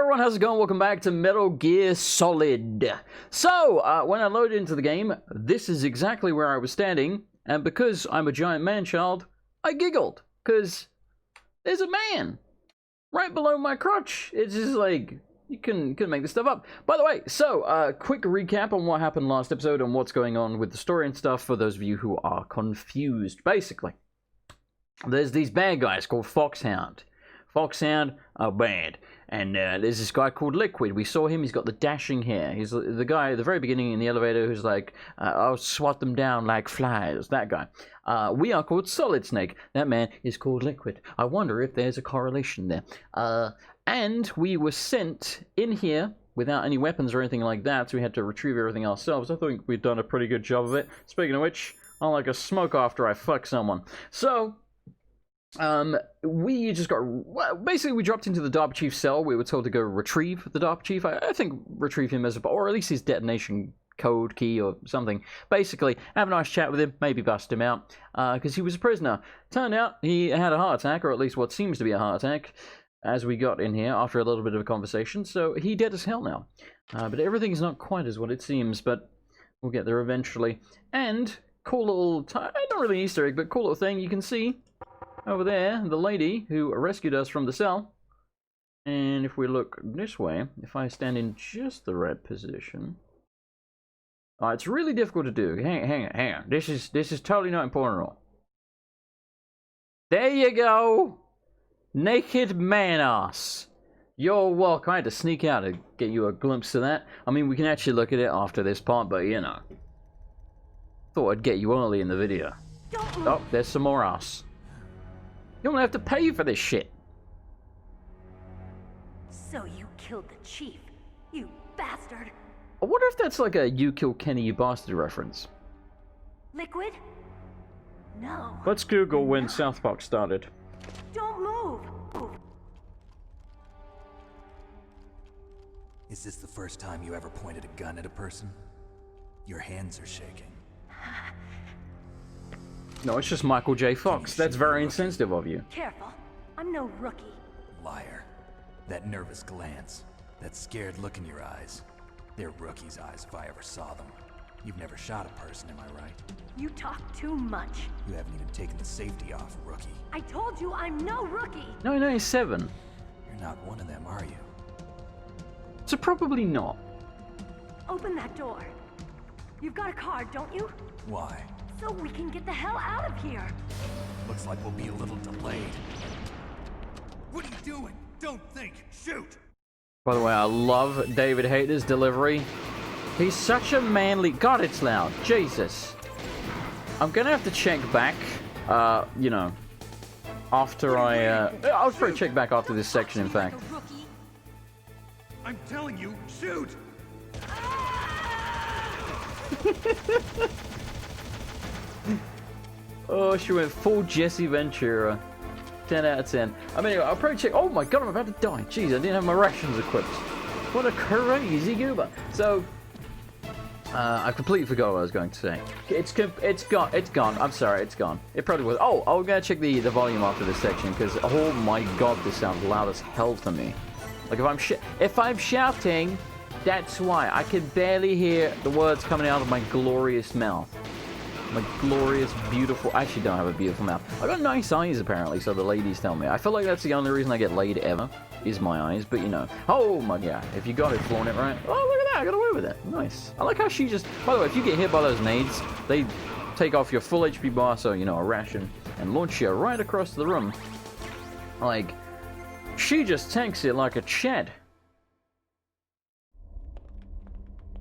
everyone, how's it going? Welcome back to Metal Gear Solid. So, when I loaded into the game, this is exactly where I was standing, and because I'm a giant man-child, I giggled, because there's a man right below my crotch. It's just like, you couldn't make this stuff up. By the way, so, quick recap on what happened last episode and what's going on with the story and stuff for those of you who are confused. Basically, there's these bad guys called Foxhound. Foxhound are bad. And there's this guy called Liquid. We saw him. He's got the dashing hair. He's the guy at the very beginning in the elevator who's like, I'll swat them down like flies. That guy. We are called Solid Snake. That man is called Liquid. I wonder if there's a correlation there. And we were sent in here without any weapons or anything like that, so we had to retrieve everything ourselves. I think we've done a pretty good job of it. Speaking of which, I like a smoke after I fuck someone. So we just got, well, basically we dropped into the DARPA chief's cell. We were told to go retrieve the DARPA chief. I think retrieve him as a, or at least his detonation code key or something. Basically, have a nice chat with him, maybe bust him out, because he was a prisoner. Turned out he had a heart attack, or at least what seems to be a heart attack, as we got in here after a little bit of a conversation, so he dead as hell now. But everything's not quite as what it seems, but we'll get there eventually. And cool little, not really an Easter egg, but cool little thing you can see over there, the lady who rescued us from the cell. And if we look this way, if I stand in just the right position, it's really difficult to do. Hang on. This is totally not important at all. There you go, naked man ass. You're welcome. I had to sneak out to get you a glimpse of that. I mean, we can actually look at it after this part, but you know, thought I'd get you early in the video. Oh, there's some more ass. You don't have to pay for this shit. So you killed the chief, you bastard. I wonder if that's like a "you kill Kenny, you bastard" reference. Liquid? No. Let's Google when South Park started. Don't move. Is this the first time you ever pointed a gun at a person? Your hands are shaking. No, it's just Michael J. Fox. That's very insensitive of you. Careful. I'm no rookie. Liar. That nervous glance. That scared look in your eyes. They're rookie's eyes if I ever saw them. You've never shot a person, am I right? You talk too much. You haven't even taken the safety off, rookie. I told you I'm no rookie. No, 97. You're not one of them, are you? So probably not. Open that door. You've got a card, don't you? Why? So we can get the hell out of here. Looks like we'll be a little delayed. What are you doing? Don't think. Shoot! By the way, I love David Hayter's delivery. He's such a manly... God, it's loud. Jesus. I'm gonna have to check back, you know, after I'll probably check back after this section, in fact. I'm telling you, shoot! Oh, she went full Jesse Ventura. 10 out of 10. I mean, I'll probably check... Oh my god, I'm about to die. Jeez, I didn't have my rations equipped. What a crazy goober. So, I completely forgot what I was going to say. It's gone. I'm sorry, it's gone. It probably was. Oh, I'm gonna check the volume after this section, because, oh my god, this sounds loud as hell to me. Like, if I'm shouting, that's why. I can barely hear the words coming out of my glorious mouth. My glorious, beautiful... I actually don't have a beautiful mouth. I got nice eyes, apparently, so the ladies tell me. I feel like that's the only reason I get laid ever, is my eyes, but you know. Oh my god, if you got it, flaunt it, right? Oh, look at that, I got away with it. Nice. I like how she just... By the way, if you get hit by those nades, they take off your full HP bar, so, you know, a ration, and launch you right across the room. Like, she just tanks it like a Chad.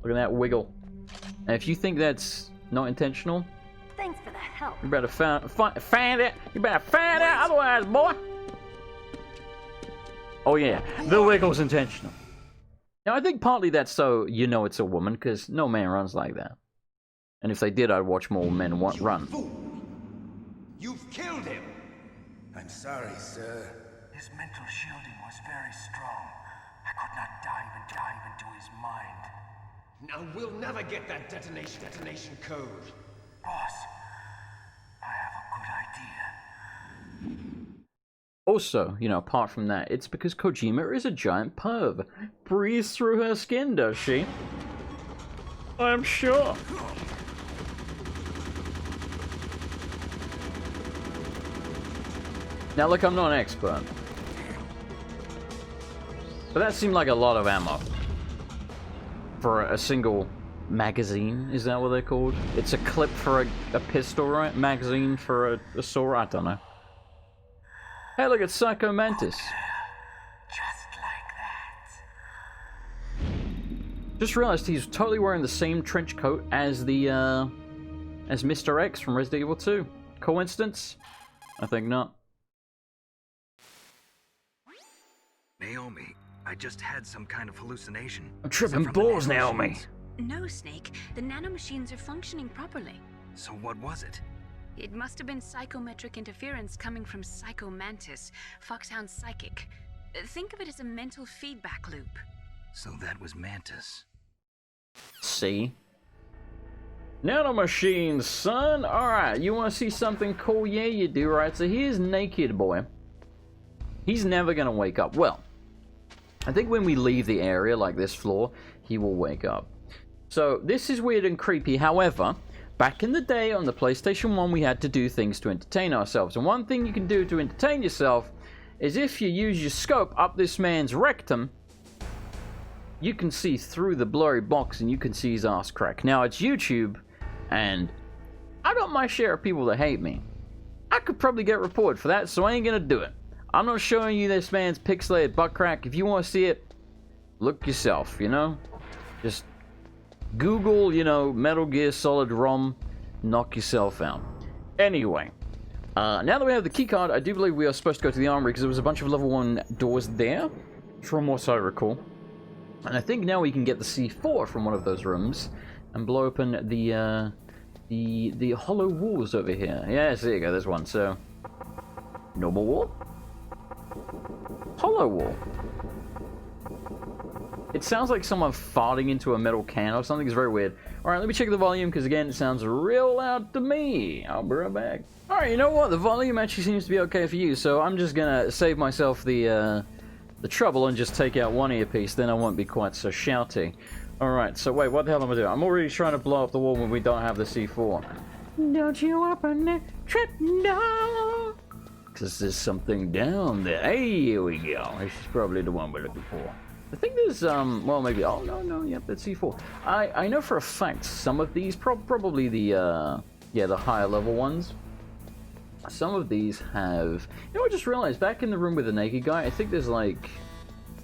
Look at that wiggle. And if you think that's not intentional... Thanks for the help. You better find it. You better find out otherwise, boy. Oh yeah, the wiggle's intentional. Now I think partly that's so you know it's a woman, because no man runs like that. And if they did, I'd watch more men run. Fool. You've killed him. I'm sorry, sir. His mental shielding was very strong. I could not dive into his mind. Now we'll never get that detonation code. Boss, I have a good idea. also, you know, apart from that, it's because Kojima is a giant perv. Breathes through her skin, does she? I'm sure. Now look, I'm not an expert, but that seemed like a lot of ammo for a single magazine. Is that what they're called? It's a clip for a pistol, right? Magazine for a sword? I don't know. Hey, look, it's Psycho Mantis. Just like that. Just realized he's totally wearing the same trench coat as the as Mr. X from Resident Evil 2. Coincidence? I think not. Naomi, I just had some kind of hallucination. I'm tripping balls, Naomi. No, Snake. The nanomachines are functioning properly. So what was it? It must have been psychometric interference coming from Psycho Mantis, Foxhound's psychic. Think of it as a mental feedback loop. So that was Mantis. See? Nanomachines, son! Alright, you want to see something cool? Yeah, you do, right? So here's Naked Boy. He's never gonna wake up. Well, I think when we leave the area, like this floor, he will wake up. So, this is weird and creepy. However, back in the day on the PlayStation 1, we had to do things to entertain ourselves. And one thing you can do to entertain yourself is if you use your scope up this man's rectum, you can see through the blurry box and you can see his ass crack. Now, it's YouTube, and I got my share of people that hate me. I could probably get reported for that, so I ain't gonna do it. I'm not showing you this man's pixelated butt crack. If you want to see it, look yourself, you know? Just Google, you know, Metal Gear Solid ROM, knock yourself out. Anyway, now that we have the keycard, I do believe we are supposed to go to the armory because there was a bunch of level 1 doors there, from what I recall. And I think now we can get the C4 from one of those rooms and blow open the hollow walls over here. Yes, there you go, there's one. So, normal wall? Hollow wall. It sounds like someone farting into a metal can or something. It's very weird. Alright, let me check the volume, because again, it sounds real loud to me. I'll be right back. Alright, you know what? The volume actually seems to be okay for you, so I'm just gonna save myself the trouble and just take out one earpiece, then I won't be quite so shouty. Alright, so wait, what the hell am I doing? I'm already trying to blow up the wall when we don't have the C4. Don't you open it, trip, no! Because there's something down there. Hey, here we go. This is probably the one we're looking for. I think there's, well, maybe, oh, no, yep, that's C4. I know for a fact some of these, probably the, yeah, the higher level ones, some of these have, you know, I just realized, back in the room with the naked guy, I think there's, like,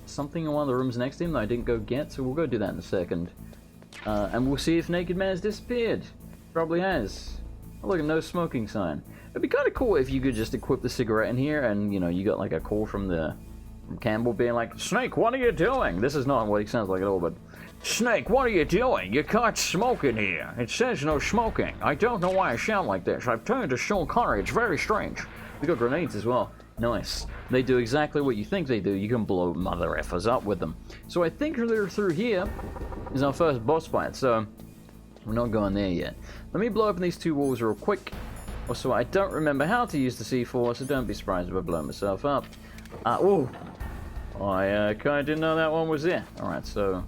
something in one of the rooms next to him that I didn't go get, so we'll go do that in a second. And we'll see if Naked Man has disappeared. Probably has. Oh, look, no smoking sign. It'd be kind of cool if you could just equip the cigarette in here, and, you know, you got, like, a call from Campbell being like, Snake, what are you doing? This is not what he sounds like at all, but Snake, what are you doing? You can't smoke in here. It says no smoking. I don't know why I sound like this. I've turned to Sean Connery. It's very strange. We got grenades as well. Nice. They do exactly what you think they do. You can blow mother effers up with them. So I think through here is our first boss fight, so we're not going there yet. Let me blow open these two walls real quick. Also, I don't remember how to use the C4, so don't be surprised if I blow myself up. Oh, I kind of didn't know that one was there. Alright, so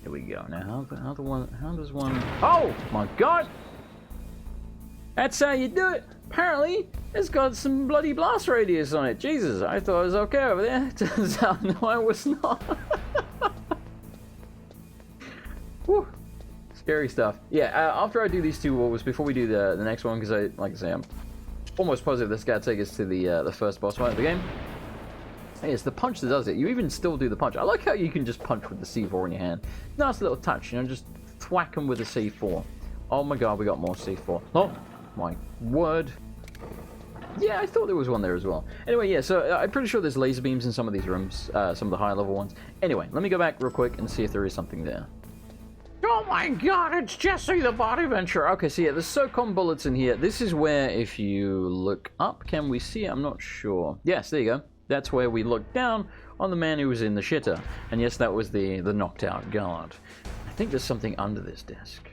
here we go. Now, how does one... Oh, my God! That's how you do it! Apparently, it's got some bloody blast radius on it. Jesus, I thought it was okay over there. Turns out, no, I was not. Whew. Scary stuff. Yeah, after I do these two walls, before we do the next one, because like I say, I'm almost positive this guy take us to the first boss fight of the game. Hey, it's the punch that does it. You even still do the punch. I like how you can just punch with the C4 in your hand. Nice little touch, you know, just thwack them with the C4. Oh my God, we got more C4. Oh my word. Yeah, I thought there was one there as well. Anyway, yeah, so I'm pretty sure there's laser beams in some of these rooms, some of the higher level ones. Anyway, let me go back real quick and see if there is something there. Oh my God, it's Jesse the Body Venture. Okay, so yeah, there's SOCOM bullets in here. This is where, if you look up, can we see it? I'm not sure. Yes, there you go. That's where we looked down on the man who was in the shitter. And yes, that was the knocked out guard. I think there's something under this desk.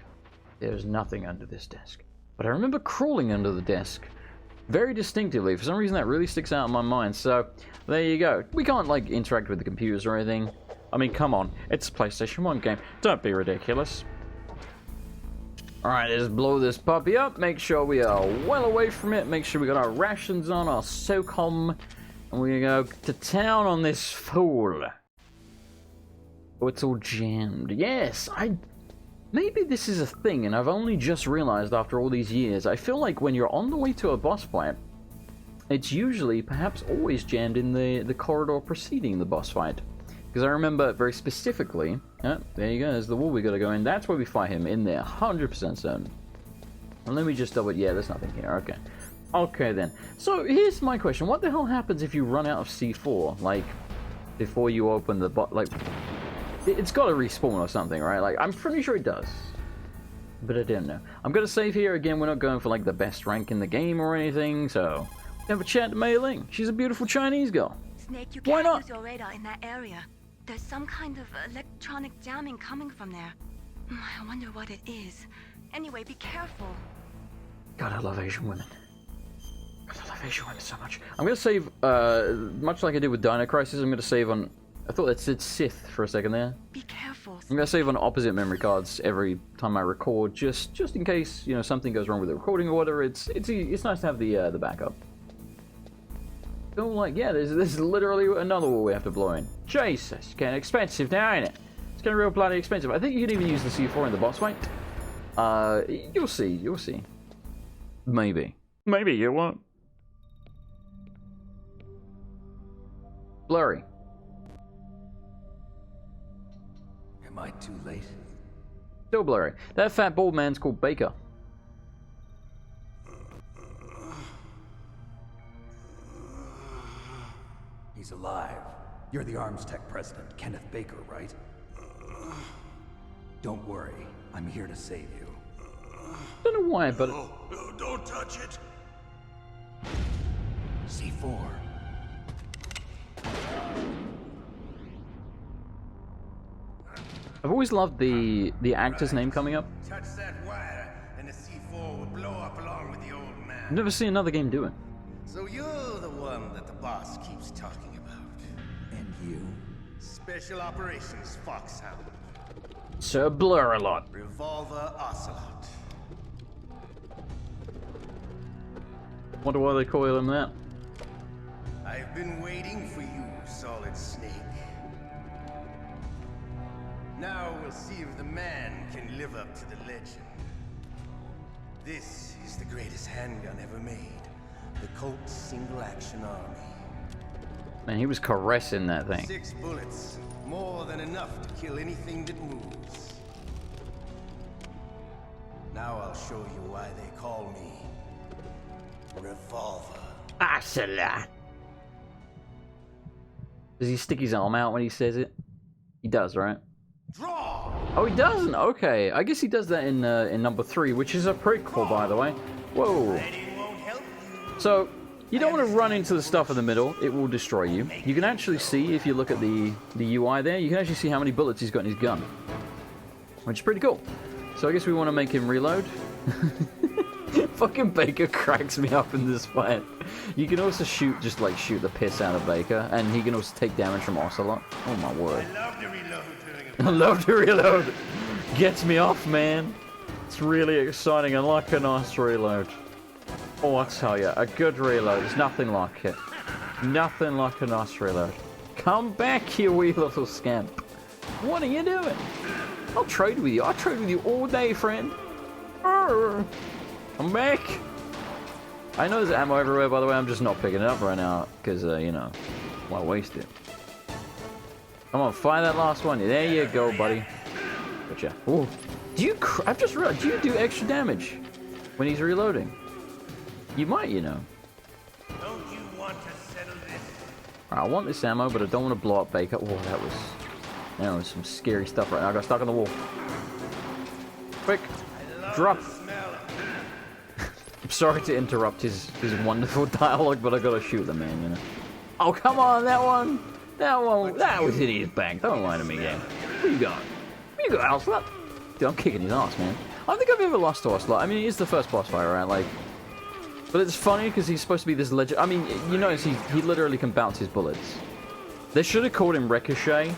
There's nothing under this desk. But I remember crawling under the desk very distinctively. For some reason, that really sticks out in my mind. So, there you go. We can't, like, interact with the computers or anything. I mean, come on. It's a PlayStation 1 game. Don't be ridiculous. Alright, let's blow this puppy up. Make sure we are well away from it. Make sure we got our rations on, our SOCOM. And we're gonna go to town on this fool. Oh, it's all jammed. Yes, maybe this is a thing, and I've only just realized after all these years. I feel like when you're on the way to a boss fight, it's usually, perhaps always jammed in the corridor preceding the boss fight. Because I remember very specifically, there you go, there's the wall we gotta go in. That's where we fight him, in there, 100% certain. And let me just double, yeah, there's nothing here, okay. Okay then, so here's my question, what the hell happens if you run out of C4, like, before you open the like, it's gotta respawn or something, right? Like, I'm pretty sure it does. But I don't know. I'm gonna save here, again, we're not going for, like, the best rank in the game or anything, so... Have a chat to Mei Ling, she's a beautiful Chinese girl. Snake, you Why can't not? use your radar in that area. There's some kind of electronic jamming coming from there. I wonder what it is. Anyway, be careful. God, I love Asian women. God, I love Asian women so much. I'm gonna save, much like I did with Dino Crisis, I'm gonna save on... I thought that said Sith for a second there. Be careful. I'm gonna save on opposite memory cards every time I record, just in case, you know, something goes wrong with the recording or whatever. It's nice to have the backup. So, like, yeah, there's literally another wall we have to blow in. Jesus, it's getting expensive now, ain't it? It's getting real bloody expensive. I think you can even use the C4 in the boss fight. You'll see. Maybe you won't. Blurry. Am I too late? Still blurry. That fat bald man's called Baker. He's alive. You're the Arms Tech president, Kenneth Baker, right? Don't worry. I'm here to save you. Don't know why, but... No, don't touch it. C4. I've always loved the actor's name coming up. Touch that wire, and the C4 will blow up along with the old man. I've never seen another game do it. So you're the one that the boss keeps talking about. And you? Special Operations Foxhound. Sir Blur a lot. Revolver Ocelot. Wonder why they call him that. I've been waiting for you, Solid Snake. Now we'll see if the man can live up to the legend. This is the greatest handgun ever made. The Colt Single Action Army. Man, he was caressing that thing. 6 bullets. More than enough to kill anything that moves. Now I'll show you why they call me Revolver. Ocelot. Does he stick his arm out when he says it? He does, right? Draw! Oh, he doesn't? Okay. I guess he does that in number 3, which is a prequel, by the way. Whoa. It won't help you. So, you don't want to run into the stuff in the middle. It will destroy you. You can actually see, if you look at the UI there, you can actually see how many bullets he's got in his gun. Which is pretty cool. So I guess we want to make him reload. Fucking Baker cracks me up in this fight. You can also shoot the piss out of Baker, and he can also take damage from Ocelot. Oh my word. I love to reload during a I love to reload. Gets me off, man. It's really exciting. I like a nice reload. Oh, I tell you, a good reload. There's nothing like it. Nothing like a nice reload. Come back, you wee little scamp. What are you doing? I'll trade with you. I'll trade with you all day, friend. Arr. I'm back. I know there's ammo everywhere, by the way. I'm just not picking it up right now because, you know, why waste it? Come on, fire that last one. There you go, buddy. Gotcha. Ooh. I've just realized, do you do extra damage when he's reloading? You might, you know. Don't you want to settle this? Alright, I want this ammo, but I don't want to blow up Baker. Oh, that was some scary stuff right now. I got stuck on the wall. Quick, drop. I'm sorry to interrupt his wonderful dialogue, but I gotta shoot the man, you know. Oh, come on, that was in his bag. Don't lie to me, game. Where you going? Where you going, Ocelot? Dude, I'm kicking his ass, man. I don't think I've ever lost to Ocelot. I mean, it is the first boss fight, right? Like, But it's funny because he's supposed to be this legend. I mean, you notice he literally can bounce his bullets. They should have called him Ricochet,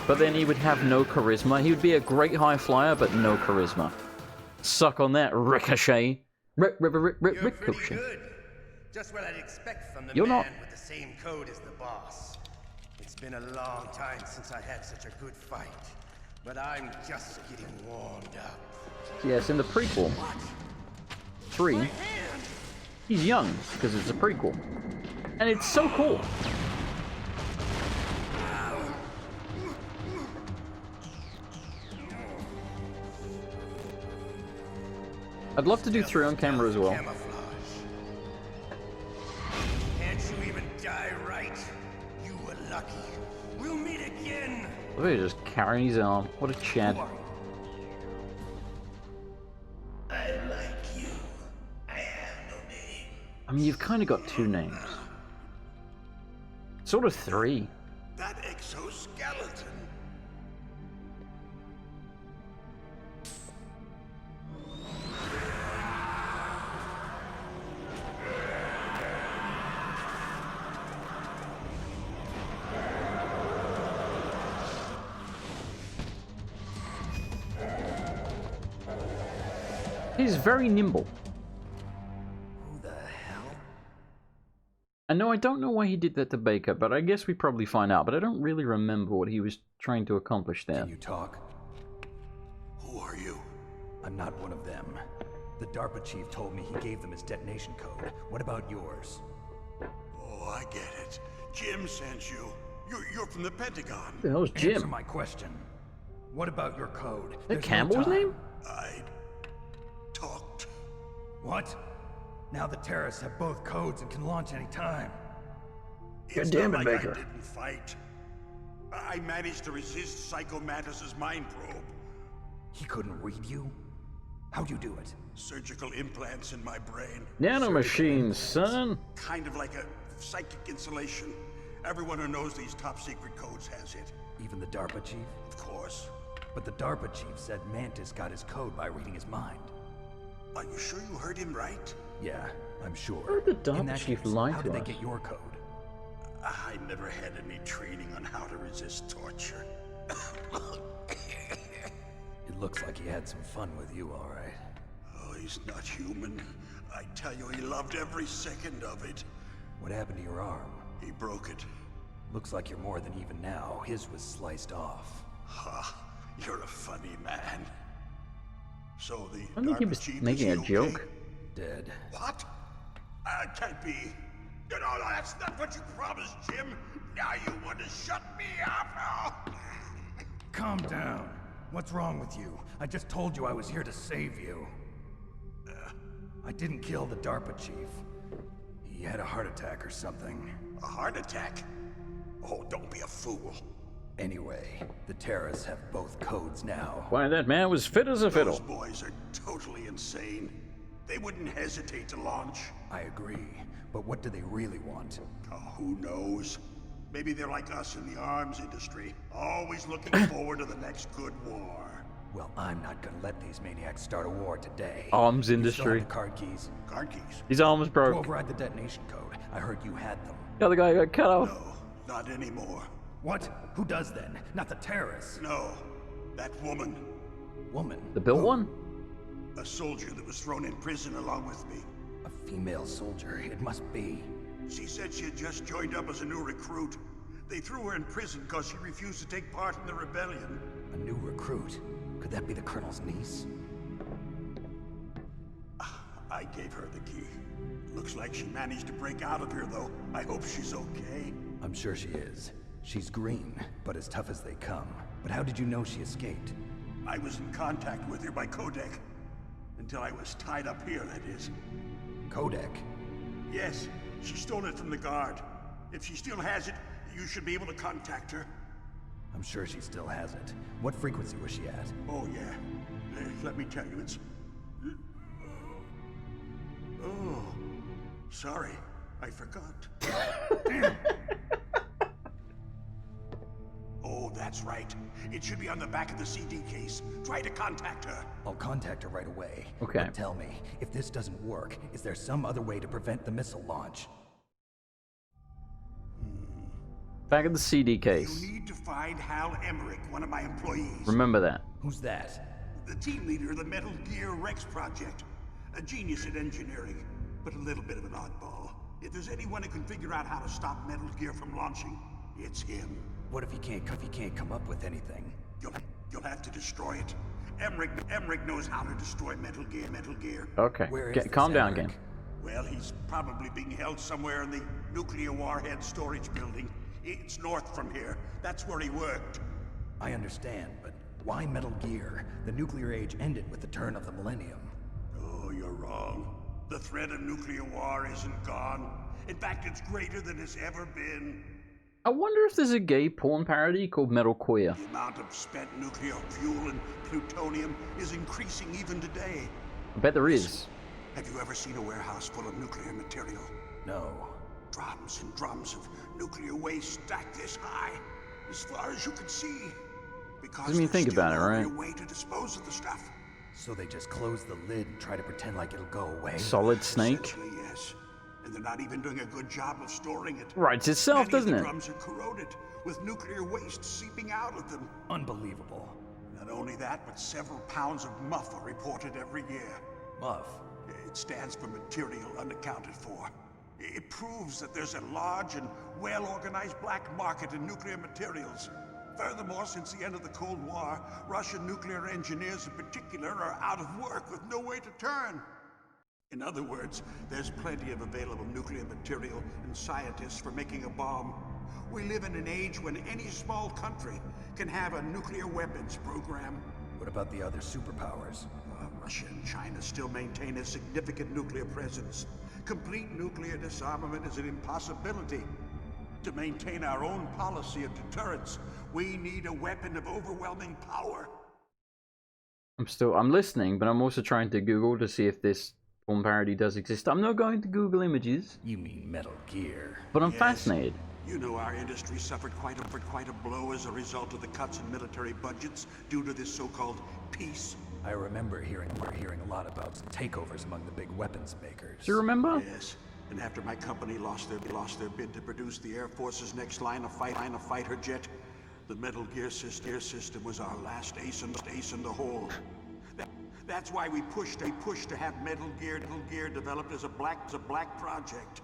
but then he would have no charisma. He would be a great high flyer, but no charisma. Suck on that, Ricochet. You're pretty Ricochet. good. Just what I'd expect from the You're man not. with the same code as the boss. It's been a long time since I had such a good fight, but I'm just getting warmed up. Yes, in the prequel. 3. He's young, because it's a prequel. And it's so cool. I'd love to do 3 on camera as well. Camouflage. Can't you even die right? You were lucky. We'll meet again. Look at him just carrying his arm. What a Chad. I like you. I have no name. I mean, you've kind of got 2 names. Sort of 3. That exoskeleton. He's very nimble. Who the hell? I know I don't know why he did that to Baker, but I guess we probably find out. But I don't really remember what he was trying to accomplish there. Can you talk? Who are you? I'm not one of them. The DARPA chief told me he gave them his detonation code. What about yours? Oh, I get it. Jim sent you. You're from the Pentagon. Who the hell's Answer Jim? my question. What about your code? Is that There's no Campbell's time. name? I talked. What? Now the terrorists have both codes and can launch any time. It's damn not it, like Baker. I didn't fight. I managed to resist Psycho Mantis's mind probe. He couldn't read you? How'd you do it? Surgical implants in my brain. Nanomachines, son. Kind of like a psychic insulation. Everyone who knows these top secret codes has it. Even the DARPA chief? Of course. But the DARPA chief said Mantis got his code by reading his mind. Are you sure you heard him right? Yeah, I'm sure. Why would the In DARPA that chief case, lie how to did they us? get your code? I never had any training on how to resist torture. It looks like he had some fun with you, all right. Oh, he's not human. I tell you, he loved every second of it. What happened to your arm? He broke it. Looks like you're more than even now. His was sliced off. Ha, you're a funny man. So the I think he DARPA was chief, making is a he joke. okay? Dead. What? Can't be. No, that's not what you promised, Jim. Now you want to shut me up? Calm down. What's wrong with you? I just told you I was here to save you. I didn't kill the DARPA chief. He had a heart attack or something. A heart attack? Oh, don't be a fool. Anyway, the terrorists have both codes now. Why, that man was fit as a Those fiddle. boys are totally insane. They wouldn't hesitate to launch. I agree, but what do they really want? Oh, who knows? Maybe they're like us in the arms industry, always looking forward to the next good war. Well, I'm not gonna let these maniacs start a war today. Arms You industry. still have the card keys? Card keys? His arm was To broke. override the detonation code. I heard you had them. The other guy got cut off. No, not anymore. What? Who does then? Not the terrorists. No, that woman. Woman. The built one? A soldier that was thrown in prison along with me. A female soldier. It must be. She said she had just joined up as a new recruit. They threw her in prison because she refused to take part in the rebellion. A new recruit. Could that be the colonel's niece? I gave her the key. Looks like she managed to break out of here, though. I hope she's okay. I'm sure she is. She's green, but as tough as they come. But how did you know she escaped? I was in contact with her by codec. Until I was tied up here, that is. Codec. Yes, she stole it from the guard. If she still has it, you should be able to contact her. I'm sure she still has it. What frequency was she at? Oh, yeah. Let me tell you, it's... Oh, sorry. I forgot. Damn. Oh, that's right. It should be on the back of the CD case. Try to contact her. I'll contact her right away. Okay. But tell me, if this doesn't work, is there some other way to prevent the missile launch? Back of the CD You case. need to find Hal Emmerich, one of my employees. Remember that. Who's that? The team leader of the Metal Gear Rex project. A genius at engineering, but a little bit of an oddball. If there's anyone who can figure out how to stop Metal Gear from launching, it's him. What if he can't come up with anything? You'll have to destroy it. Emmerich knows how to destroy Metal Gear. Okay. Where is this Calm down Emmerich? again. Well, he's probably being held somewhere in the nuclear warhead storage building. It's north from here. That's where he worked. I understand, but why Metal Gear? The nuclear age ended with the turn of the millennium. Oh, you're wrong. The threat of nuclear war isn't gone. In fact, it's greater than it's ever been. I wonder if there's a gay porn parody called Metal Queer. The amount of spent nuclear fuel and plutonium is increasing even today. I bet there is. Have you ever seen a warehouse full of nuclear material? No. Drums and drums of nuclear waste stacked this high, as far as you can see. Because Doesn't mean there's think about it, still no right? real way to dispose of the stuff. So they just close the lid and try to pretend like it'll go away? Solid Snake. Essentially, yes. And they're not even doing a good job of storing it. Writes itself, Many doesn't of the it? drums are corroded, with nuclear waste seeping out of them. Unbelievable. Not only that, but several pounds of muff are reported every year. Muff. It stands for material unaccounted for. It proves that there's a large and well-organized black market in nuclear materials. Furthermore, since the end of the Cold War, Russian nuclear engineers in particular are out of work with no way to turn. In other words, there's plenty of available nuclear material and scientists for making a bomb. We live in an age when any small country can have a nuclear weapons program. What about the other superpowers? Russia and China still maintain a significant nuclear presence. Complete nuclear disarmament is an impossibility. To maintain our own policy of deterrence, we need a weapon of overwhelming power. I'm listening, but I'm also trying to Google to see if this porn parody does exist. I'm not going to Google images, You mean Metal Gear. but I'm Yes. fascinated. You know our industry suffered quite a blow as a result of the cuts in military budgets due to this so-called peace. I remember hearing a lot about takeovers among the big weapons makers. Do you remember? Yes, and after my company lost their bid to produce the Air Force's next line of fighter jet, the Metal Gear system was our last ace in the hole. That's why we pushed to have Metal Gear developed as a black project.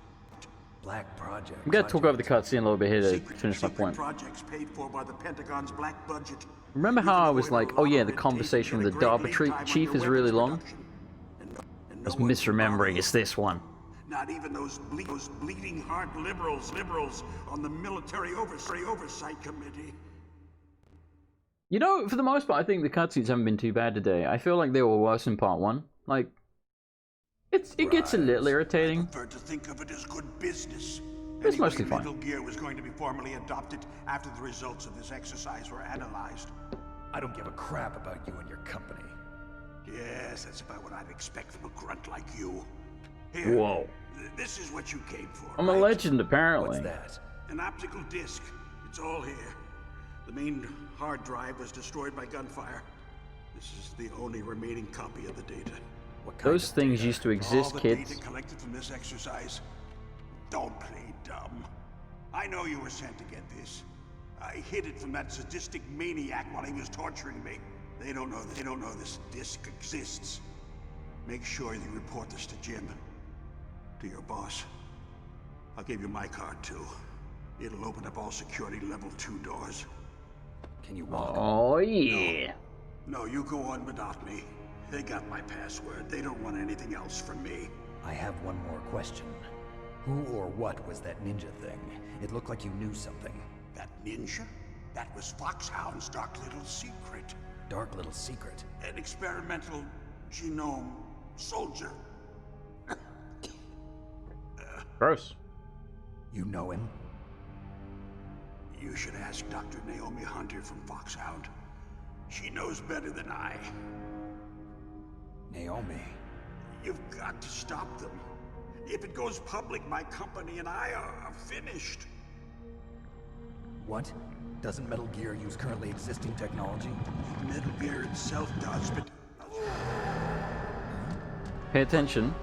Black Project. I'm gonna talk over the cutscene a little bit here to finish my Secret point. projects paid for by the Pentagon's black budget. Remember how I was like, oh yeah, the conversation with the DARPA chief is really long? I was misremembering, it's this one. Not even those bleeding heart liberals on the military oversight committee. You know, for the most part, I think the cutscenes haven't been too bad today. I feel like they were worse in part one. Like, it gets a little irritating. I prefer to think of it as good business. It's mostly fine. Metal Gear was going to be formally adopted after the results of this exercise were analyzed. I don't give a crap about you and your company. Yes, that's about what I'd expect from a grunt like you. Here, Whoa. This is what you came for. I'm a right? legend, apparently. What's that? An optical disc. It's all here. The main hard drive was destroyed by gunfire. This is the only remaining copy of the data. What kind Those of things data? used to All exist, the kids. data collected from this exercise. Don't play dumb. I know you were sent to get this. I hid it from that sadistic maniac while he was torturing me. They don't know this disc exists. Make sure you report this to Jim. To your boss. I'll give you my card too. It'll open up all security level 2 doors. Can you walk? Oh yeah. No, you go on without me. They got my password. They don't want anything else from me. I have one more question. Who or what was that ninja thing? It looked like you knew something. That ninja? That was Foxhound's dark little secret. Dark little secret. An experimental genome soldier. Gross. You know him? You should ask Dr. Naomi Hunter from Foxhound. She knows better than I. Naomi. You've got to stop them. If it goes public, my company and I are finished. What? Doesn't Metal Gear use currently existing technology? Metal Gear itself does, but Pay attention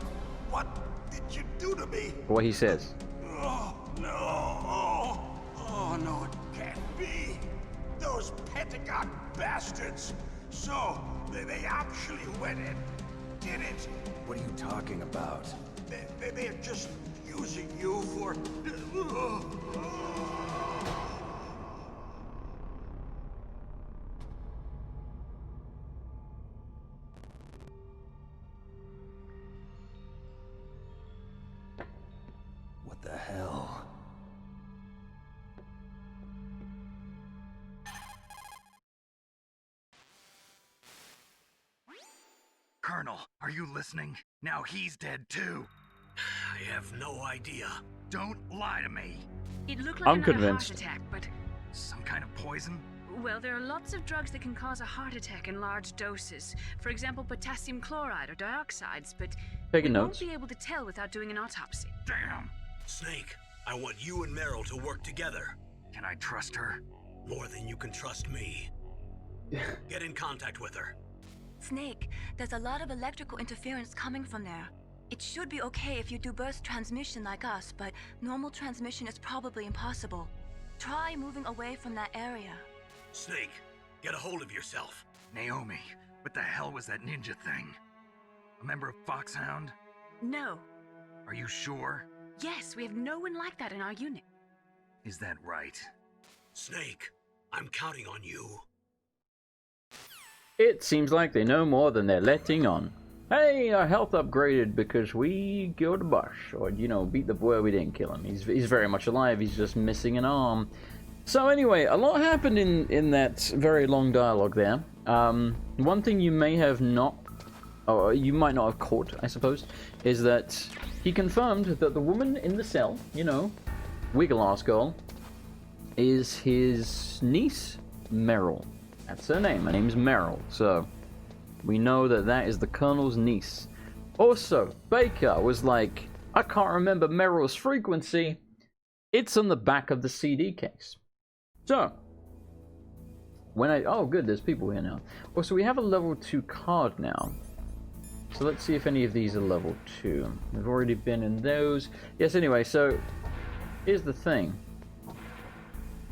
what did you do to me? to what he says. Oh, no. Oh, no, it can't be. Those Pentagon bastards. So, they actually went and did it. What are you talking about? They're just using you for... What the hell? Colonel, are you listening? Now he's dead too. I have no idea. Don't lie to me. It looked like I'm another convinced. heart attack, but Some kind of poison? well, there are lots of drugs that can cause a heart attack in large doses. For example, potassium chloride or dioxides, but Taking we notes. won't be able to tell without doing an autopsy. Damn. Snake, I want you and Meryl to work together. Can I trust her? More than you can trust me. Get in contact with her. Snake, there's a lot of electrical interference coming from there. It should be okay if you do burst transmission like us, but normal transmission is probably impossible. Try moving away from that area. Snake, get a hold of yourself. Naomi, what the hell was that ninja thing? A member of Foxhound? No. Are you sure? Yes, we have no one like that in our unit. Is that right? Snake, I'm counting on you. It seems like they know more than they're letting on. Hey, our health upgraded because we killed a boss, or, you know, beat the boy, we didn't kill him. He's very much alive, he's just missing an arm. So anyway, a lot happened in that very long dialogue there. One thing you may have not, or you might not have caught, I suppose, is that he confirmed that the woman in the cell, you know, Wiggle-ass girl, is his niece, Meryl. That's her name. Her name's Meryl. So we know that that is the Colonel's niece. Also, Baker was like, I can't remember Meryl's frequency. It's on the back of the CD case. So, oh good, there's people here now. Also, we have a level 2 card now. So let's see if any of these are level 2. We've already been in those. Yes, anyway, so here's the thing.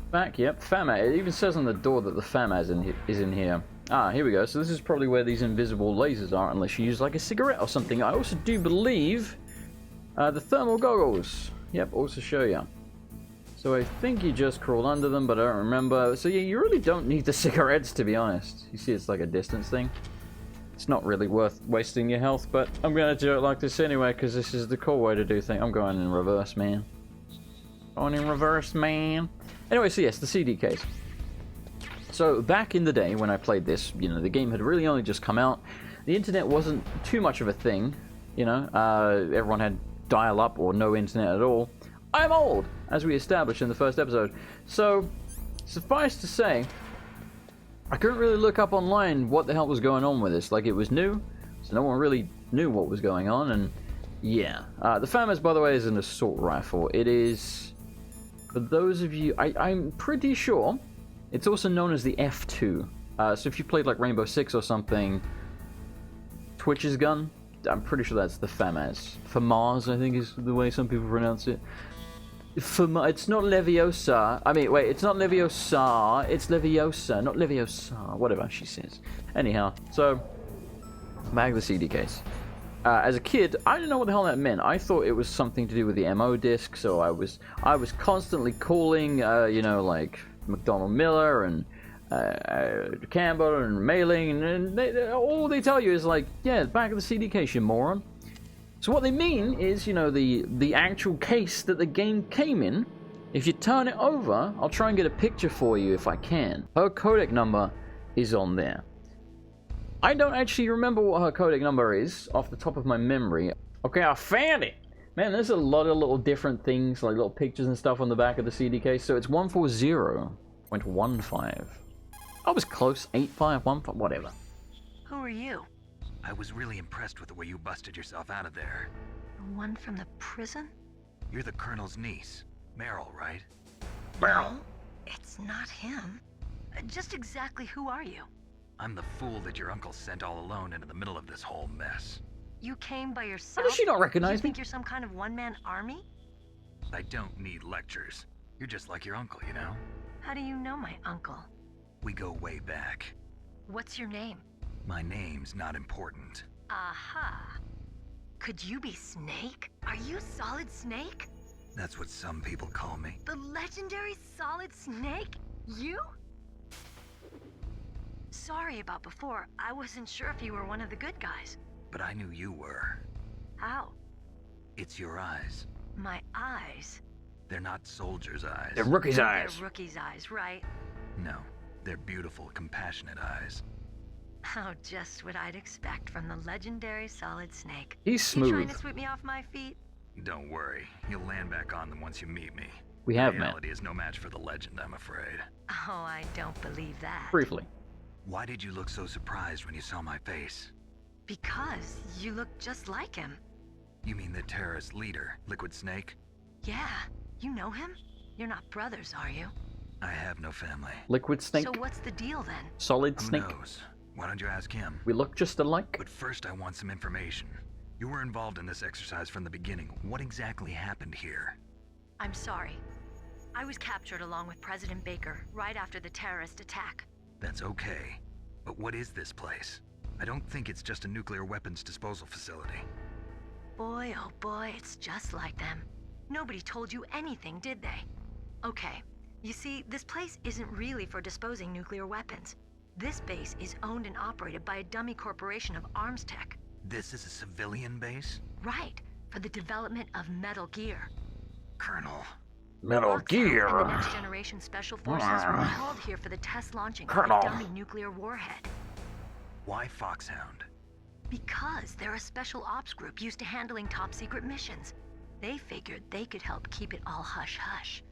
Back, yep, FAMAS. It even says on the door that the FAMAS is in here. Ah, here we go. So this is probably where these invisible lasers are, unless you use like a cigarette or something. I also do believe the thermal goggles. Yep, also show you. So I think you just crawl under them, but I don't remember. So yeah, you really don't need the cigarettes, to be honest. You see, it's like a distance thing. It's not really worth wasting your health, but I'm going to do it like this anyway, because this is the cool way to do things. I'm going in reverse, man. Going in reverse, man. Anyway, so yes, the CD case. So back in the day when I played this, you know, the game had really only just come out. The internet wasn't too much of a thing, you know. Everyone had dial-up or no internet at all. I'm old, as we established in the first episode. So, suffice to say, I couldn't really look up online what the hell was going on with this. Like, it was new, so no one really knew what was going on, and yeah. The FAMAS, by the way, is an assault rifle. It is, for those of you, I'm pretty sure, it's also known as the F2. So if you played like Rainbow Six or something, Twitch's gun, I'm pretty sure that's the FAMAS. FAMAS, I think is the way some people pronounce it. It's not Leviosa. I mean, wait, it's not Leviosa. It's Leviosa, not Leviosa. Whatever she says. Anyhow, so back to the CD case. As a kid, I didn't know what the hell that meant. I thought it was something to do with the MO disc. So I was constantly calling, you know, like McDonald Miller and Campbell and mailing, and all they tell you is like, yeah, back of the CD case, you moron. So what they mean is, you know, the actual case that the game came in. If you turn it over, I'll try and get a picture for you if I can. Her codec number is on there. I don't actually remember what her codec number is off the top of my memory. Okay, I found it. Man, there's a lot of little different things, like little pictures and stuff on the back of the CD case. So it's 140.15. I was close. 8515, whatever. Who are you? I was really impressed with the way you busted yourself out of there. The one from the prison? You're the Colonel's niece, Meryl, right? Meryl. It's not him. Just exactly who are you? I'm the fool that your uncle sent all alone into the middle of this whole mess. You came by yourself? How does she not recognize You me? think you're some kind of one-man army? I don't need lectures. You're just like your uncle, you know? How do you know my uncle? We go way back. What's your name? My name's not important. Aha. Could you be Snake? Are you Solid Snake? That's what some people call me. The legendary Solid Snake? You? Sorry about before. I wasn't sure if you were one of the good guys. But I knew you were. How? It's your eyes. My eyes? They're not soldiers' eyes. They're rookie's eyes. They're rookie's eyes, right? No, they're beautiful, compassionate eyes. Oh, just what I'd expect from the legendary Solid Snake. He's You trying smooth. to sweep me off my feet? Don't worry, you'll land back on them once you meet me. We have met. Reality is no match for the legend, I'm afraid. Oh, I don't believe that. Briefly. Why did you look so surprised when you saw my face? Because you look just like him. You mean the terrorist leader, Liquid Snake? Yeah, you know him? You're not brothers, are you? I have no family. Liquid Snake. So what's the deal then? Solid Who Snake. knows? Why don't you ask him? We look just alike. But first I want some information. You were involved in this exercise from the beginning. What exactly happened here? I'm sorry. I was captured along with President Baker right after the terrorist attack. That's okay. But what is this place? I don't think it's just a nuclear weapons disposal facility. Boy, oh boy, it's just like them. Nobody told you anything, did they? Okay, you see, this place isn't really for disposing nuclear weapons. This base is owned and operated by a dummy corporation of arms tech. This is a civilian base? Right, for the development of Metal Gear. Colonel. Metal Ocelot Gear. and the Next Generation Special Forces were called here for the test launching of Colonel. the dummy nuclear warhead. Why Foxhound? Because they're a special ops group used to handling top secret missions. They figured they could help keep it all hush-hush.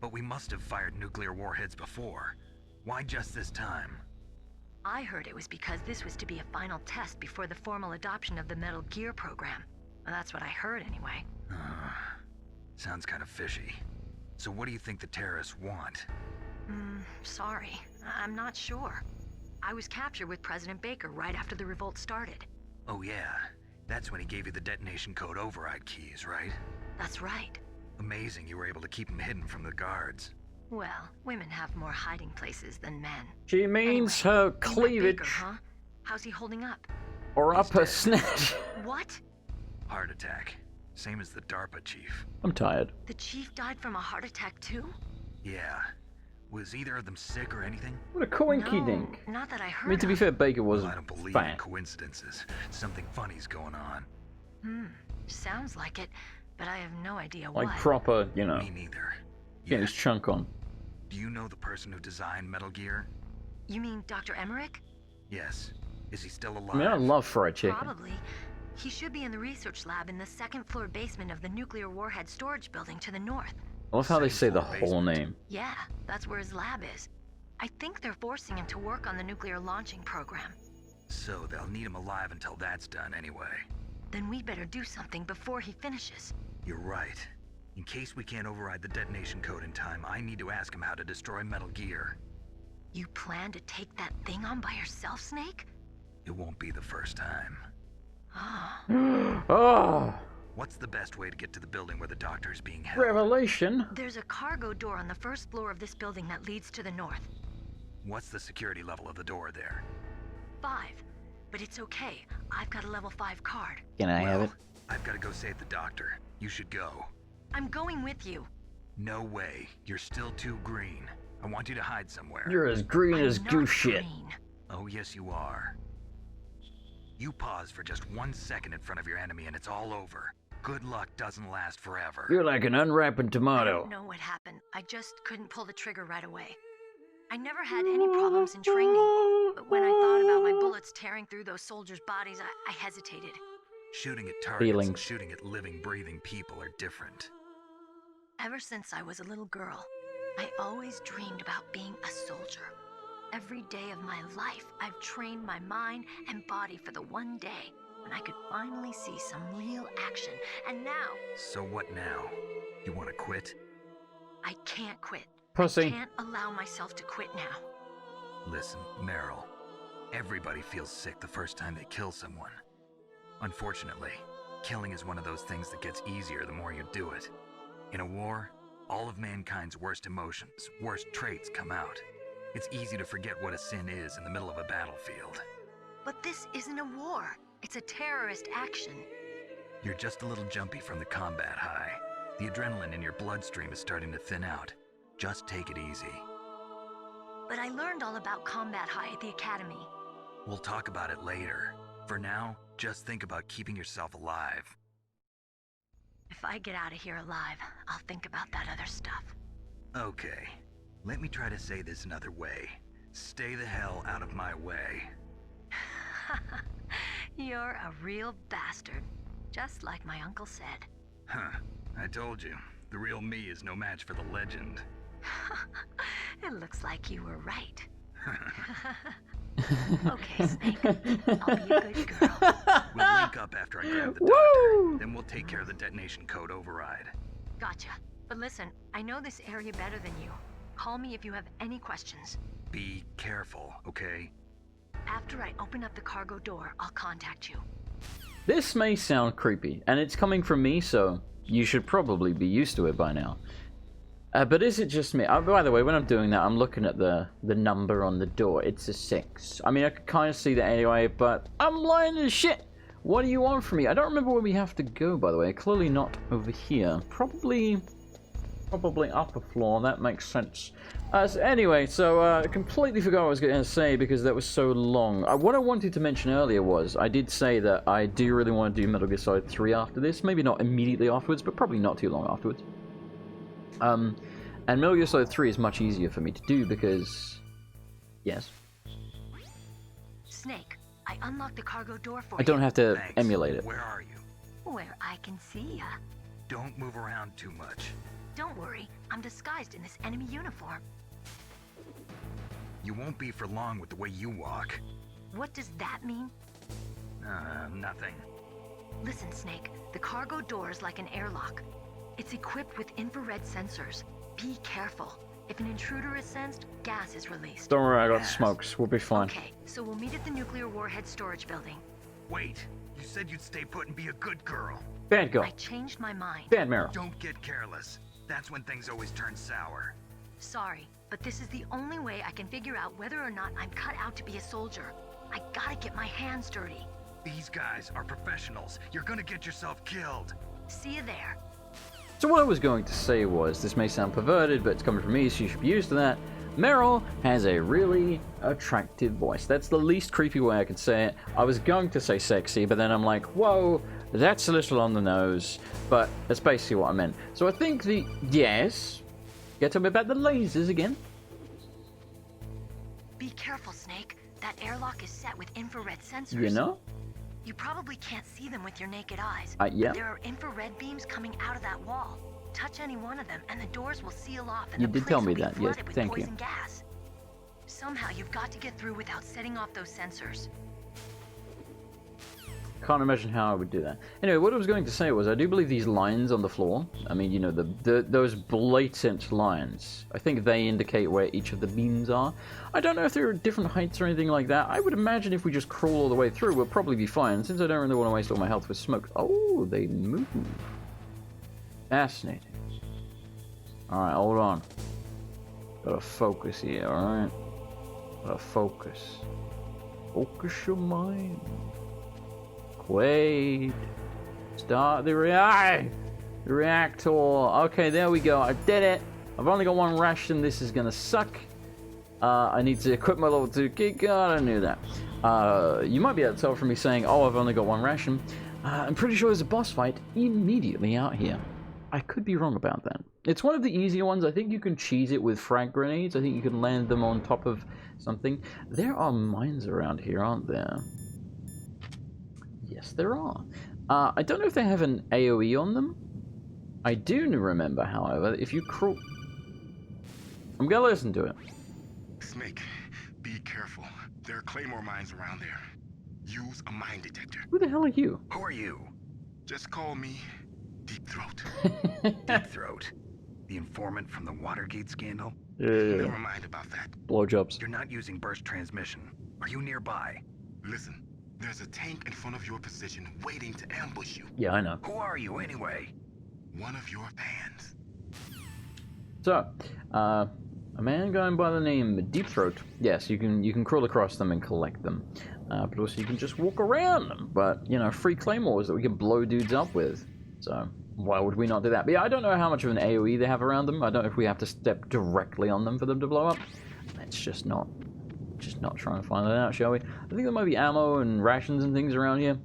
But we must have fired nuclear warheads before. Why just this time? I heard it was because this was to be a final test before the formal adoption of the Metal Gear program. Well, that's what I heard anyway. Sounds kind of fishy. So what do you think the terrorists want? Sorry. I'm not sure. I was captured with President Baker right after the revolt started. Oh yeah, that's when he gave you the detonation code override keys, right? That's right. Amazing you were able to keep them hidden from the guards. Well, women have more hiding places than men. She means Anyway, her you met cleavage. Baker, huh? How's he holding up? Or up her snatch. What? Heart attack. Same as the DARPA chief. I'm tired. The chief died from a heart attack too? Yeah. Was either of them sick or anything? What a coinky dink. No, not that I heard I mean, to be of. fair, Baker was Well, I don't believe in fat. coincidences. Something funny's going on. Sounds like it, but I have no idea Like what. proper, you know, Me neither. getting his chunk on. Do you know the person who designed Metal Gear? You mean Dr. Emmerich? Yes. Is he still alive? I mean, I love fried chicken. Probably. He should be in the research lab in the second floor basement of the nuclear warhead storage building to the north. I love how they say the Second whole floor name. Yeah, that's where his lab is. I think they're forcing him to work on the nuclear launching program. So they'll need him alive until that's done anyway. Then we better do something before he finishes. You're right. In case we can't override the detonation code in time, I need to ask him how to destroy Metal Gear. You plan to take that thing on by yourself, Snake? It won't be the first time. Oh, What's the best way to get to the building where the doctor is being held? revelation. There's a cargo door on the first floor of this building that leads to the north. What's the security level of the door there? 5. But it's okay. I've got a level 5 card. Can I have it? I've got to go save the doctor. You should go. I'm going with you. No way. You're still too green. I want you to hide somewhere. You're as green I'm as not goose shit. green. Oh, yes, you are. You pause for just 1 second in front of your enemy and it's all over. Good luck doesn't last forever. You're like an unripened I tomato. don't know what happened. I just couldn't pull the trigger right away. I never had any problems in training, but when I thought about my bullets tearing through those soldiers' bodies, I hesitated. Shooting at targets and Feelings. shooting at living, breathing people are different. Ever since I was a little girl, I always dreamed about being a soldier. Every day of my life, I've trained my mind and body for the one day when I could finally see some real action. And now, So what now? You want to quit? I can't quit. Pussy. I can't allow myself to quit now. Listen, Meryl. Everybody feels sick the first time they kill someone. Unfortunately, killing is one of those things that gets easier the more you do it. In a war, all of mankind's worst emotions, worst traits come out. It's easy to forget what a sin is in the middle of a battlefield. But this isn't a war. It's a terrorist action. You're just a little jumpy from the combat high. The adrenaline in your bloodstream is starting to thin out. Just take it easy. But I learned all about combat high at the academy. We'll talk about it later. For now, just think about keeping yourself alive. If I get out of here alive, I'll think about that other stuff. Okay, let me try to say this another way. Stay the hell out of my way. You're a real bastard, just like my uncle said. Huh, I told you. The real me is no match for the legend. It looks like you were right. Okay, Snake. I'll be a good girl. We'll link up after I grab the doctor. Then we'll take care of the detonation code override. Gotcha. But listen, I know this area better than you. Call me if you have any questions. Be careful, okay? After I open up the cargo door, I'll contact you. This may sound creepy, and it's coming from me, so you should probably be used to it by now. But is it just me? By the way, when I'm doing that, I'm looking at the number on the door. It's a 6. I mean, I could kind of see that anyway, but I'm lying as shit. What do you want from me? I don't remember where we have to go, by the way. Clearly not over here. Probably upper floor. That makes sense. Anyway, I completely forgot what I was going to say because that was so long. What I wanted to mention earlier was I did say that I do really want to do Metal Gear Solid 3 after this. Maybe not immediately afterwards, but probably not too long afterwards. And Metal Gear Solid 3 is much easier for me to do because... Yes? Snake, I unlocked the cargo door for you. I don't have to Thanks. emulate it. Where are you? Where I can see ya. Don't move around too much. Don't worry, I'm disguised in this enemy uniform. You won't be for long with the way you walk. What does that mean? Nothing. Listen, Snake, the cargo door is like an airlock. It's equipped with infrared sensors. Be careful. If an intruder is sensed, gas is released. Don't worry, I got smokes. We'll be fine. Okay, so we'll meet at the nuclear warhead storage building. Wait, you said you'd stay put and be a good girl. Bad girl. I changed my mind. Bad Meryl. Don't get careless. That's when things always turn sour. Sorry, but this is the only way I can figure out whether or not I'm cut out to be a soldier. I gotta get my hands dirty. These guys are professionals. You're gonna get yourself killed. See you there. So what I was going to say was, this may sound perverted, but it's coming from me, so you should be used to that. Meryl has a really attractive voice. That's the least creepy way I could say it. I was going to say sexy, but then I'm like, whoa, that's a little on the nose. But that's basically what I meant. So I think yes. Get to me about the lasers again. Be careful, Snake. That airlock is set with infrared sensors. You know? You probably can't see them with your naked eyes. Yeah. But there are infrared beams coming out of that wall. Touch any one of them, and the doors will seal off, and You the did place tell me will be that. Yes, flooded with thank poison you. gas. Somehow you've got to get through without setting off those sensors. Can't imagine how I would do that. Anyway, what I was going to say was, I do believe these lines on the floor, I mean, you know, those blatant lines, I think they indicate where each of the beams are. I don't know if they're at different heights or anything like that. I would imagine if we just crawl all the way through, we'll probably be fine, since I don't really want to waste all my health with smoke. Oh, they move. Fascinating. Alright, hold on. Gotta focus here, alright? Gotta focus. Focus your mind. Wait. Start the reactor. Okay, there we go. I did it. I've only got one ration. This is gonna suck. I need to equip my level 2 key card. I knew that. You might be able to tell from me saying, oh, I've only got one ration. I'm pretty sure there's a boss fight immediately out here. I could be wrong about that. It's one of the easier ones. I think you can cheese it with frag grenades. I think you can land them on top of something. There are mines around here, aren't there? Yes, there are. I don't know if they have an AoE on them. I do remember, however, if you crawl... I'm gonna listen to it. Snake, be careful. There are claymore mines around there. Use a mine detector. Who the hell are you? Who are you? Just call me Deep Throat. Deep Throat. The informant from the Watergate scandal? Never mind about that. Blowjobs. You're not using burst transmission. Are you nearby? Listen, there's a tank in front of your position waiting to ambush you. Yeah, I know. Who are you anyway? One of your fans. So, a man going by the name Deep Throat. Yes, you can crawl across them and collect them. But also you can just walk around them. But, you know, free claymores that we can blow dudes up with. So, why would we not do that? But yeah, I don't know how much of an AoE they have around them. I don't know if we have to step directly on them for them to blow up. Let's just not try and find that out, shall we? I think there might be ammo and rations and things around here.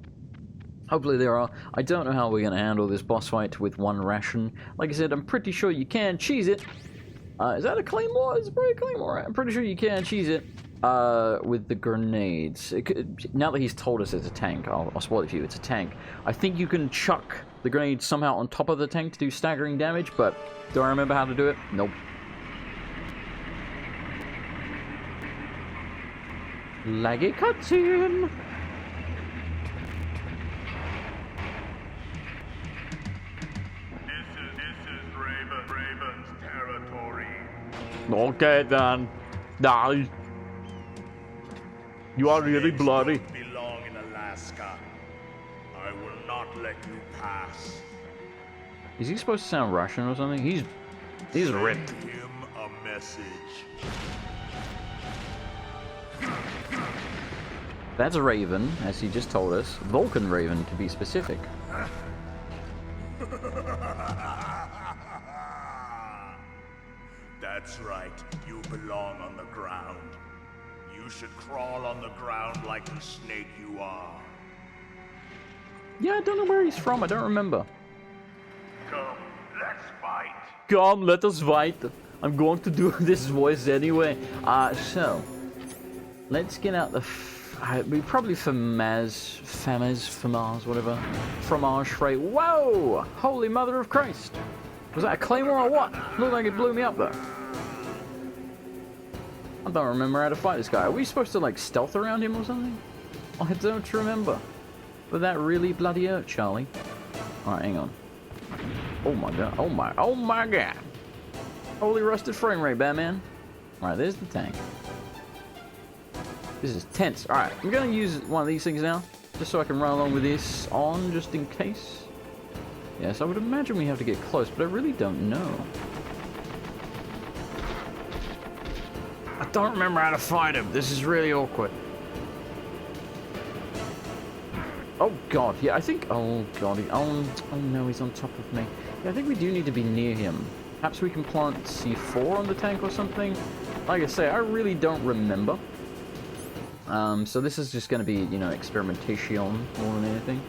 Hopefully there are. I don't know how we're going to handle this boss fight with one ration. Like I said, I'm pretty sure you can cheese it. Is that a claymore? It's probably a claymore, right? I'm pretty sure you can cheese it with the grenades. Now that he's told us it's a tank, I'll spoil it for you. It's a tank. I think you can chuck the grenade somehow on top of the tank to do staggering damage, but do I remember how to do it? Nope. Laggy cutscene. This is Raven's territory. Okay then. Die. You are really bloody. Don't belong in Alaska. I will not let you pass. Is he supposed to sound Russian or something? He's ripped. Send him a message. That's a Raven, as he just told us. Vulcan Raven, to be specific. That's right. You belong on the ground. You should crawl on the ground like the snake you are. Yeah, I don't know where he's from. I don't remember. Come, let's fight. Come, let us fight. I'm going to do this voice anyway. So let's get out the. We probably FAMAS, whatever. Fromage freight. Whoa! Holy Mother of Christ! Was that a claymore or what? Looked like it blew me up though. I don't remember how to fight this guy. Are we supposed to like stealth around him or something? I don't remember. But that really bloody hurt, Charlie. Alright, hang on. Oh my god. Oh my god. Holy rusted frame rate, Batman. Alright, there's the tank. This is tense. Alright, I'm gonna use one of these things now. Just so I can run along with this on, just in case. Yes, I would imagine we have to get close, but I really don't know. I don't remember how to fight him. This is really awkward. Oh god, yeah, I think... Oh god, oh no, he's on top of me. Yeah, I think we do need to be near him. Perhaps we can plant C4 on the tank or something. Like I say, I really don't remember. So this is just going to be, you know, experimentation more than anything.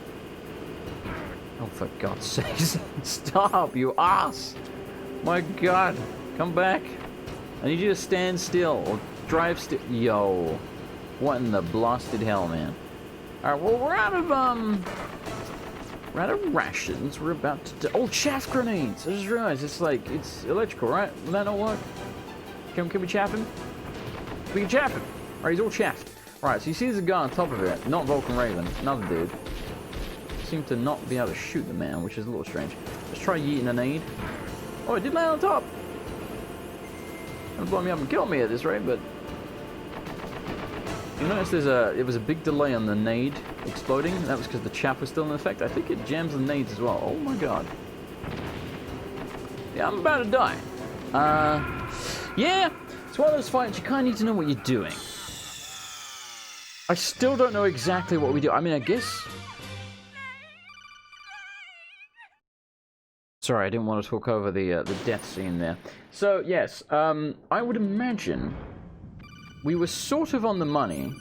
Oh, for God's sake, stop, you ass! My God, come back. I need you to stand still or drive still. Yo, what in the blasted hell, man? All right, well, we're out of rations. We're about to. Oh, chaff grenades! I just realized it's electrical, right? Will that not work? Can we chaff him? We can chaff him. All right, he's all chaffed. Right, so you see there's a guy on top of it, not Vulcan Raven, another dude. Seem to not be able to shoot the man, which is a little strange. Let's try yeeting a nade. Oh, it did land on top! Gonna blow me up and kill me at this rate, but... You notice it was a big delay on the nade exploding. That was because the chaff was still in effect. I think it jams the nades as well. Oh my god. Yeah, I'm about to die. Yeah, it's one of those fights you kind of need to know what you're doing. I still don't know exactly what we do. I mean, I guess... Sorry, I didn't want to talk over the death scene there. So, yes, I would imagine we were sort of on the money.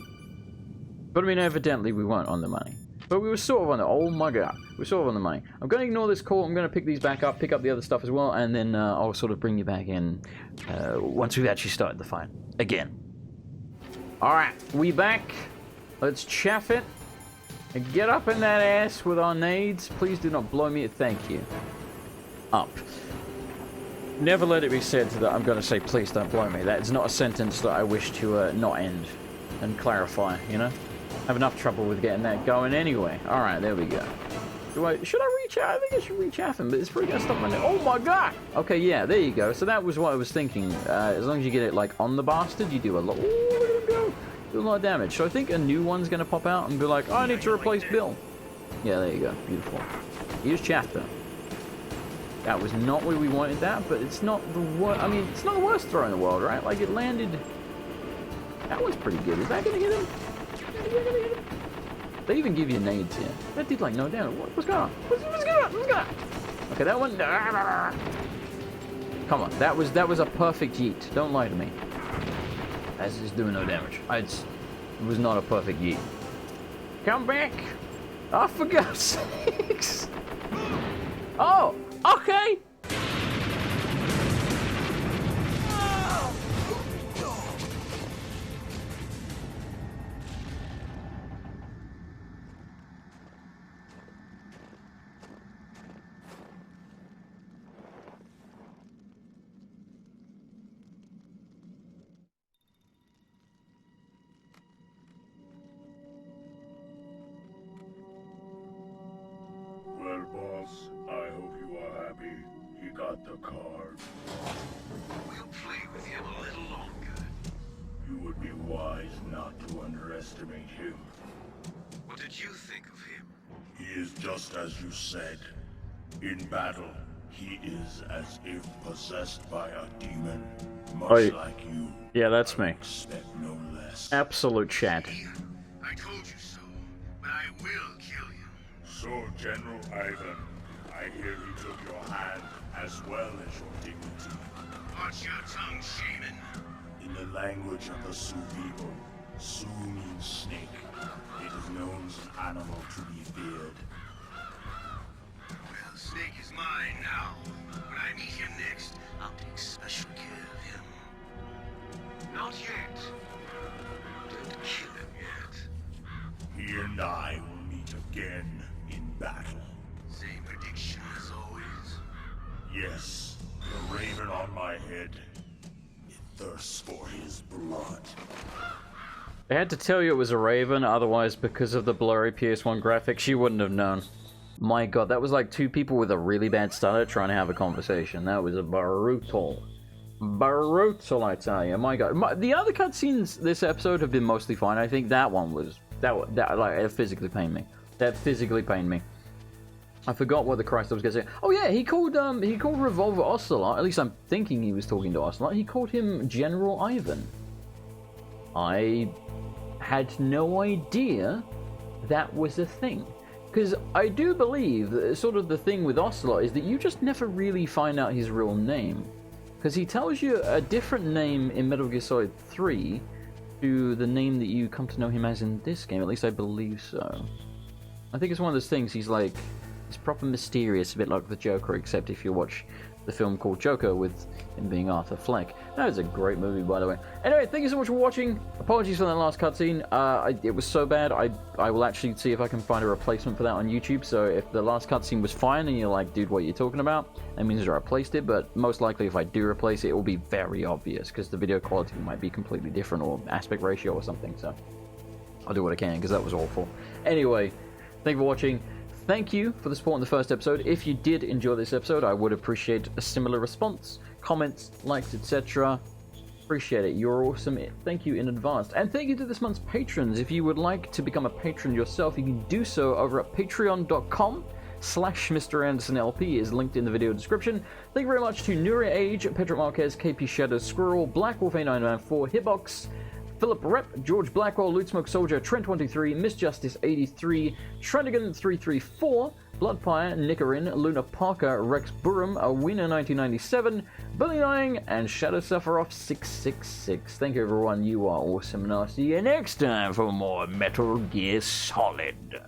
But, I mean, evidently we weren't on the money. But we were sort of on the... Oh, my God. We're sort of on the money. I'm going to ignore this call. I'm going to pick these back up, pick up the other stuff as well, and then I'll sort of bring you back in once we've actually started the fight. Again. Alright, we back. Let's chaff it. And get up in that ass with our nades. Please do not blow me. Thank you. Up. Never let it be said that I'm going to say, please don't blow me. That is not a sentence that I wish to not end and clarify, you know? I have enough trouble with getting that going anyway. Alright, there we go. Should I reach out? I think I should reach out him, but it's probably gonna stop my name. Oh my god! Okay, yeah, there you go. So that was what I was thinking. As long as you get it like on the bastard, you do a lot. Ooh, look at him go! Do a lot of damage. So I think a new one's gonna pop out and be like, oh, I need to replace Bill. Yeah, there you go. Beautiful. Here's Chatter. That was not where we wanted that, but it's not the worst. I mean, it's not the worst throw in the world, right? Like, it landed. That was pretty good. Is that gonna hit him? They even give you nades here. That did like no damage. What's going on? What's going on? What's going on? Okay, that one. Come on, that was a perfect yeet. Don't lie to me. That's just doing no damage. It was not a perfect yeet. Come back! Oh, for God's sakes! Oh, okay. Well, boss, I hope you are happy. He got the card. We'll play with him a little longer. You would be wise not to underestimate him. What did you think of him? He is just as you said. In battle, he is as if possessed by a demon, much like you. Yeah, that's me. Expect no less. Absolute chat. I told you so, but I will kill you. So, General Ivan, I hear he took your hand as well as your dignity. Watch your tongue, shaman. In the language of the Sioux people, Sioux means snake. It is known as an animal to be feared. Well, Snake is mine now. When I meet him next, I'll take special care of him. Not yet. Don't kill him yet. He and I will meet again in battle. Same prediction as always. Yes, the raven on my head. It thirsts for his blood. I had to tell you it was a raven, otherwise because of the blurry PS1 graphics, you wouldn't have known. My god, that was like two people with a really bad stutter trying to have a conversation. That was a brutal. Brutal, I tell you. My god. The other cutscenes this episode have been mostly fine. I think that one was... That like, it physically pained me. That physically pained me. I forgot what the Christ I was going to say. Oh yeah, he called Revolver Ocelot. At least I'm thinking he was talking to Ocelot. He called him General Ivan. I had no idea that was a thing. Because I do believe that sort of the thing with Ocelot is that you just never really find out his real name. Because he tells you a different name in Metal Gear Solid 3 to the name that you come to know him as in this game. At least I believe so. I think it's one of those things, he's like... It's proper mysterious, a bit like the Joker, except if you watch the film called Joker with him being Arthur Fleck. That was a great movie, by the way. Anyway, thank you so much for watching. Apologies for that last cutscene. It was so bad, I will actually see if I can find a replacement for that on YouTube. So if the last cutscene was fine and you're like, dude, what are you talking about? That means I replaced it, but most likely if I do replace it, it will be very obvious because the video quality might be completely different or aspect ratio or something. So I'll do what I can because that was awful. Anyway, thank you for watching. Thank you for the support in the first episode. If you did enjoy this episode, I would appreciate a similar response, comments, likes, etc. Appreciate it. You're awesome. Thank you in advance. And thank you to this month's patrons. If you would like to become a patron yourself, you can do so over at patreon.com/MrAndersonLP is linked in the video description. Thank you very much to Nuria Age, Pedro Marquez, KP Shadow Squirrel, Black Wolf A994, Hitbox, Philip Rep, George Blackwell, Loot Smoke Soldier, Trent23, Miss Justice 83, Trendigan 334, Bloodpire, Nicarin, Luna Parker, Rex Burham, Awina 1997, Billy Nying, and Shadow Sephiroth 666. Thank you everyone, you are awesome, and I'll see you next time for more Metal Gear Solid.